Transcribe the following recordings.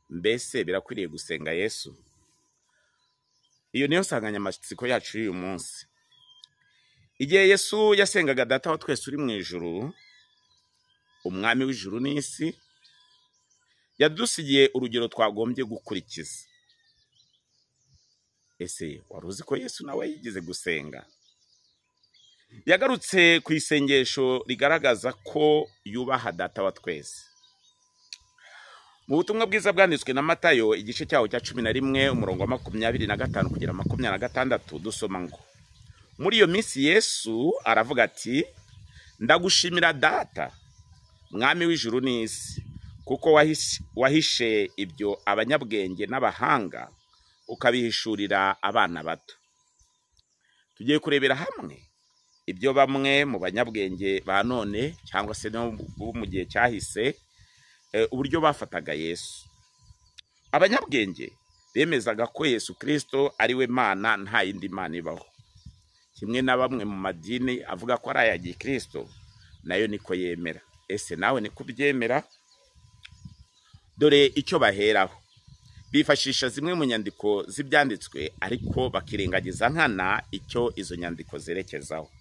mbese birakwiriye gusenga Yesu? Iyo niyo nsanganyamatsiko yacu y'uyu munsi. Igihe Yesu yasengaga Data wa twese uri mu ijuru, umwami w'ijuru n'isi, yadusigiye urugero twagombye gukurikiza. Ese wari uzi ko Yesu nawe yigize gusenga? Yagarutse ku isengesho rigaragaza ko yubaha Data wa twese. Mu butumwa bwiza bwanditswe na Matayo igice cyaho cya 11 umurongo wa 25 kugera 26 dusoma ngo, muri iyo minsi Yesu aravuga ati, ndagushimira Data, mwami w'ijuru n'isi, kuko wahishe ibyo abanyabwenge n'abahanga ukabihishurira abana bato. Tugiye kurebera hamwe ibyo bamwe mu banyabwenge ba none cyangwa se no mu gihe cyahise uburyo bafataga Yesu. Abanyabwenge bemezaga ko Yesu Kristo ari we Mana, nta yindi Mana ibaho. Kimwe na bamwe mu madini avuga ko ari aya Gikristo, nayo niko yemera. Ese nawe niko ubyemera? Dore icyo baheraho. Bifashisha zimwe mu nyandiko z'ibyanditswe, ariko bakirengagiza nkana icyo izo nyandiko zerekezaho.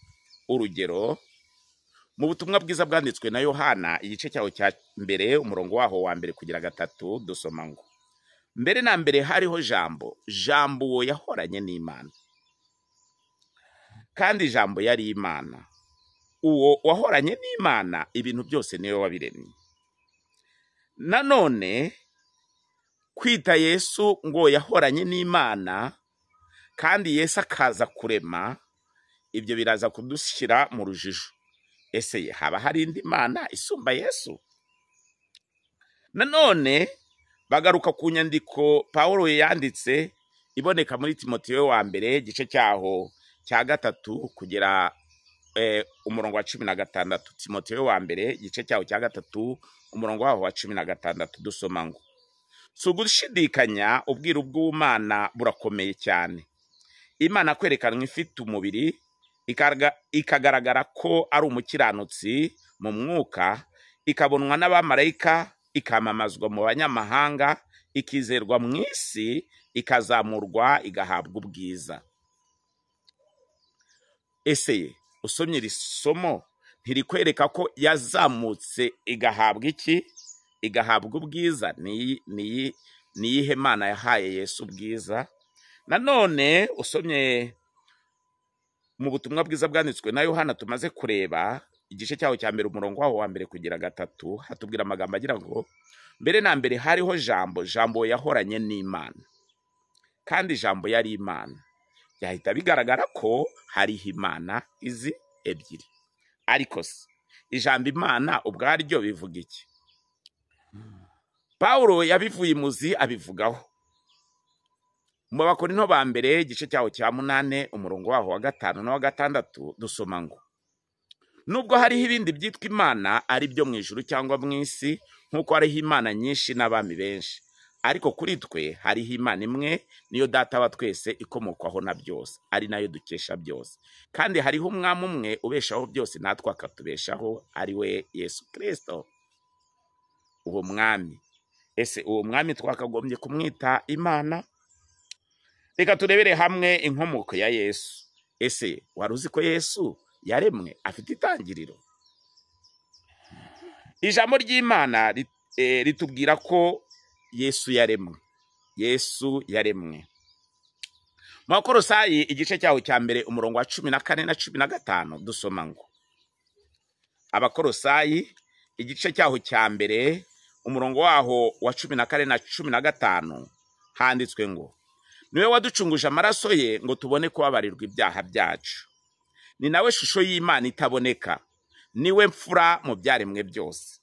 Urugero, mu butumwa bwiza bwanditswe na Yohana igice cyaho cya mbere umurongo waho wa mbere kugera 3 dusoma ngo, mbere na mbere hariho Jambo, Jambo uwo yahoranye n'Imana, kandi Jambo yari Imana. Uwo wahoranye n'Imana ibintu byose niwe wabiremye. Nanone kwita Yesu ngo yahoranye n'Imana kandi Yesu akaza kurema, ibyo biraza kudushyira mu rujijo. Ese haba hari indi Mana isumba Yesu? Nanone bagaruka ku nyandiko Pawulo yanditse iboneka muri Timoteyo wa mbere igice cyaho cya 3 kugera umurongo wa 16. Timoteyo wa mbere igice cyaho cya 3 umurongo waho wa 16 dusoma ngo, so gushidikanya ubwiru bw'Imana burakomeye cyane. Imana kwerekanwa ifite umubiri, ikagaragara ko ari umukiranutsi mu mwuka, ikabonwa n'abamarayika, ikamamazwa mu banyamahanga, ikizerwa mu isi, ikazamurwa, igahabwa ubwiza. Ese usomye iri somo ntirikwereka ko yazamutse igahabwa iki? Igahabwa ubwiza. Ni iyihe Mana yahaye Yesu ubwiza? Nanone usomye mu butumwa bwiza bwanditswe na Yohana tumaze kureba igice cyaho cya mbere umurongo waho wa mbere kugera 3, hatubwira amagambo agira ngo, mbere na mbere hariho Jambo, Jambo yahoranye n'Imana, kandi Jambo yari Imana. Yahita bigaragara ko hariho Imana izi ebyiri. Ariko se ijambo Imana ubwaryo bivuga iki? Pawulo yabivuye imuzi abivugaho mu Bakorinto ba mbere igice cyaho cya 8 umurongo waho wa 5 na wa 6 dusoma ngo, nubwo hariho ibindi byitwa Imana ari byo mu ijuru cyangwa mu isi, nk'uko hariho Imana nyinshi n'abami benshi, ariko kuri twe hariho Imana imwe, niyo Data wa twese, ikomokwaho na byose, ari nayo dukesha byose. Kandi hariho umwami umwe ubeshaho byose, natwe akatubeshaho, ari we Yesu Kristo. Uwo mwami, ese uwo mwami twakagombye kumwita Imana? Reka turebere hamwe inkomoko ya Yesu. Ese wari uzi ko Yesu yaremwe afite itangiriro? Ijambo ry'Imana ritubwira ko Yesu yaremwe. Yesu yaremwe. Mu Bakolosayi igice cyaho cya mbere umurongo wa 14 na 15 dusoma ngo, Abakolosayi igice cyaho cya mbere umurongo waho wa 14 na 15 handitswe ngo, niwe waducunguje amaraso ye ngo tubone kubabarirwa ibyaha byacu. Ni nawe shusho y'Imana itaboneka, niwe mfura mu byaremwe byose,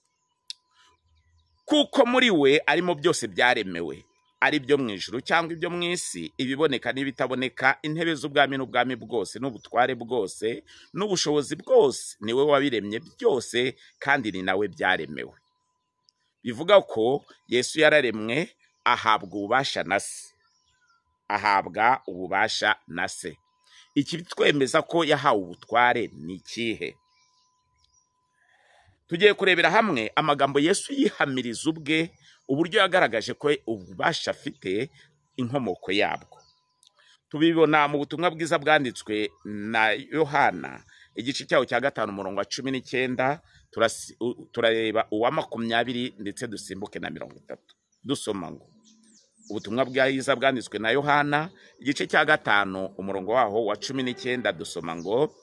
kuko muri we arimo byose byaremewe, ari byo mu ijuru cyangwa ibyo mu isi, ibiboneka n'ibitaboneka, intebe z'ubwami n'ubwami bwose, n'ubutware bwose n'ubushobozi bwose. Niwe wabiremye byose, kandi ni nawe byaremewe. Bivuga ko Yesu yararemwe, ahabwa ububasha na se. Ahabwa ububasha na se. Iki bitwemeza ko yahawe ubutware ni ikihe? Tugiye kurebera hamwe amagambo Yesu yihamiriza ubwe uburyo yagaragaje ko ububasha afite inkomoko yabwo. Tubibona mu butumwa bwiza bwanditswe na Yohana igice cyawo cya 5 umurongo wa 19, turareba uwa 20 ndetse dusimbuke na 30. Dusoma ngo ubutumwa bwiza bwanditswe na Yohana igice cya 5 umurongo waho wa 19, dusoma ngo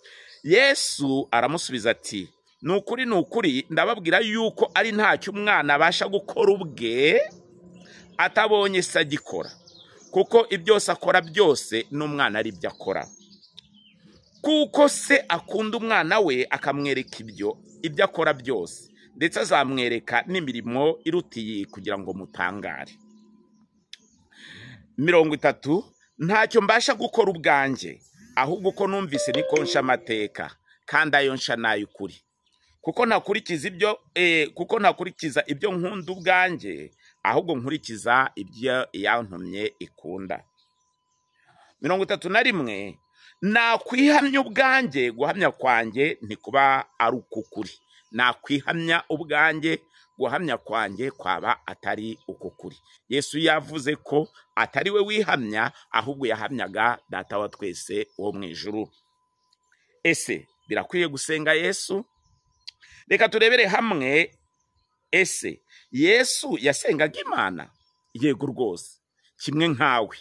Yesu aramusubiza ati, nukuri ndababwira yuko ari ntacyo umwana abasha gukora ubwe atabonye se agikora, kuko ibyose akora byose n'umwana ari byo akora. Kuko se akunda umwana we akamwereka ibyo akora byose, ndetse azamwereka n'imirimo irutiye kugira ngo mutangare. 30. Ntacyo mbasha gukora ubwanjye, ahubwo ko numvise niko nsha amateka, kandi ayo nsha n'ay'ukuri, kuko ntakurikiza ibyo nkunda ubwanjye, ahubwo nkurikiza ibyo yantumye ikunda. 31. Nakwihamya ubwanjye, guhamya kwanjye ntikuba ari ukukuri. Nakwihamya ubwanjye, guhamya kwanjye kwaba atari ukukuri. Yesu yavuze ko atari we wihamya, ahubwo yahamyaga Data wa twese wo mu ijuru. Ese birakwiye gusenga Yesu? Reka turebere hamwe. Ese Yesu yasengaga Imana? Yego rwose, kimwe nkawe,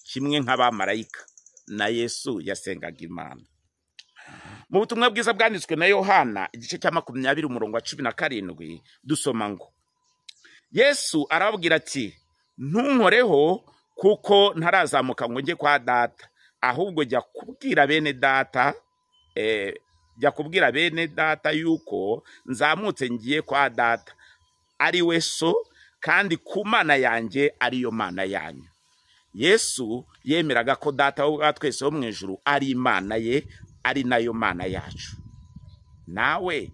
kimwe nk'abamarayika, na Yesu yasengaga Imana. Mu butumwa bwiza bwanditswe na Yohana igice cya 20 umurongo wa 17, dusoma ngo Yesu arababwira ati, ntunkoreho kuko ntarazamuka ngo njye kwa Data, ahubwo jya kubwira bene Data yuko nzamutse ngiye kwa Data ari we so, kandi ku Mana yanjye ariyo Mana yanyu. Yesu yemeraga ko Data wa twese wo mu ijuru ari Imana ye, ari nayo Mana yacu. Nawe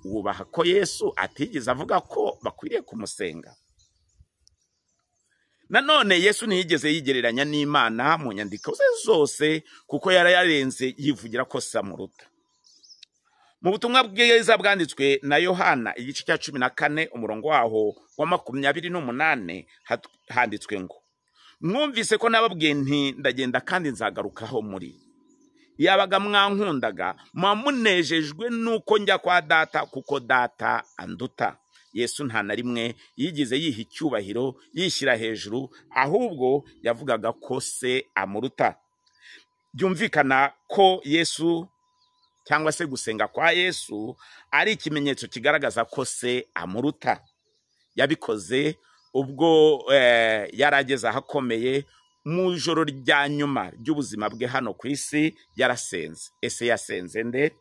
wubaha ko Yesu atigeze avuga ko bakwiriye kumusenga? Nanone Yesu ntiyigeze yigereranya n'Imana mu nyandiko ze zose, kuko yarayarenze yivugira ko samuruta. Mu butumwa bwiza bwanditswe na Yohana igice cya 14 umurongo waho wa 28, handitswe ngo mwumvise ko nababwiye nti ndagenda kandi nzagarukaho muri. Yabaga mwankundaga, mwamunejejwe nuko njya kwa Data, kuko Data anduta. Yesu nta na rimwe yigize yiha icyubahiro yishyira hejuru, ahubwo yavugaga ko se amuruta. Byumvikana ko Yesu cyangwa se gusenga kwa Yesu ari ikimenyetso kigaragaza ko se amuruta. Yabikoze ubwo yarageze ahakomeye mu joro rya nyuma ry'ubuzima bwe hano ku isi, yarasenze. Ese yasenze nde?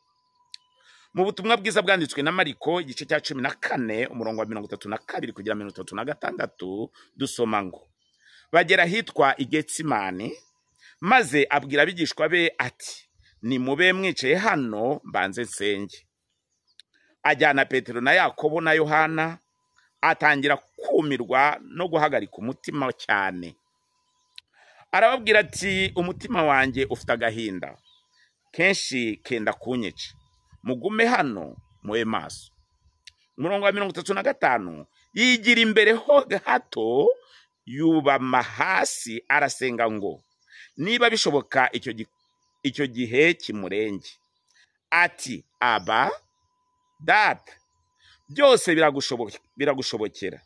Mu butumwa bwiza bwanditswe na Mariko igice cya 14 umurongo wa 32 kugera 36, dusoma ngo bagera hitwa Igetsimani, maze abwira abigishwa be ati, nimube mwicaye hano mbanze nsenge. Ajyana Petero na Yakobo na Yohana, atangira kumirwa no guhagarika umutima cyane. Arababwira ati, umutima wanjye ufite agahinda kenshi kenda kunyica, mugume hano mube maso. Umurongo wa 35, yigira imbere ho gato, yubama hasi arasenga ngo niba bishoboka icyo gihe kimurenge. Ati, Aba Data, byose biragushobokera,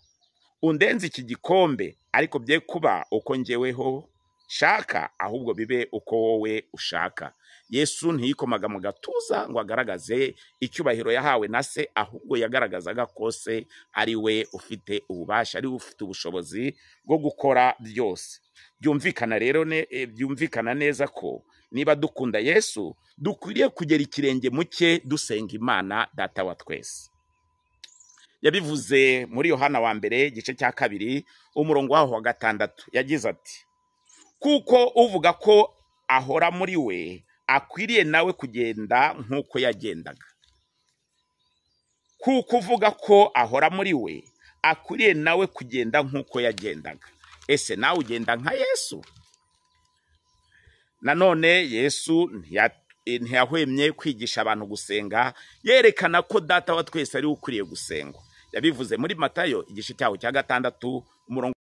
undenze iki gikombe, ariko bye kuba uko njyeweho shaka, ahubwo bibe uko wowe ushaka. Yesu ntiyikomaga mu gatuza ngo agaragaze icyubahiro yahawe na se, ahubwo yagaragazaga ko se ari we ufite ububasha, ari we ufite ubushobozi bwo gukora byose. Byumvikana neza ko niba dukunda Yesu, dukwiriye kugera ikirenge mu cye dusenga Imana Data wa twese. Yabivuze muri Yohana wa mbere igice cya 2 umurongo waho wa 6, yagize ati, kuko uvuga ko ahora muri we akwiriye nawe kugenda nk'uko yagendaga. Kuko uvuga ko ahora muri we akwiriye nawe kugenda nk'uko yagendaga. Ese nawe ugenda nka Yesu? Nanone Yesu ntiyahwemye kwigisha abantu gusenga, yerekana ko Data wa twese ari ukwiriye gusengwa. yabivuze muri Matayo igice cyaho cya 6 umurongo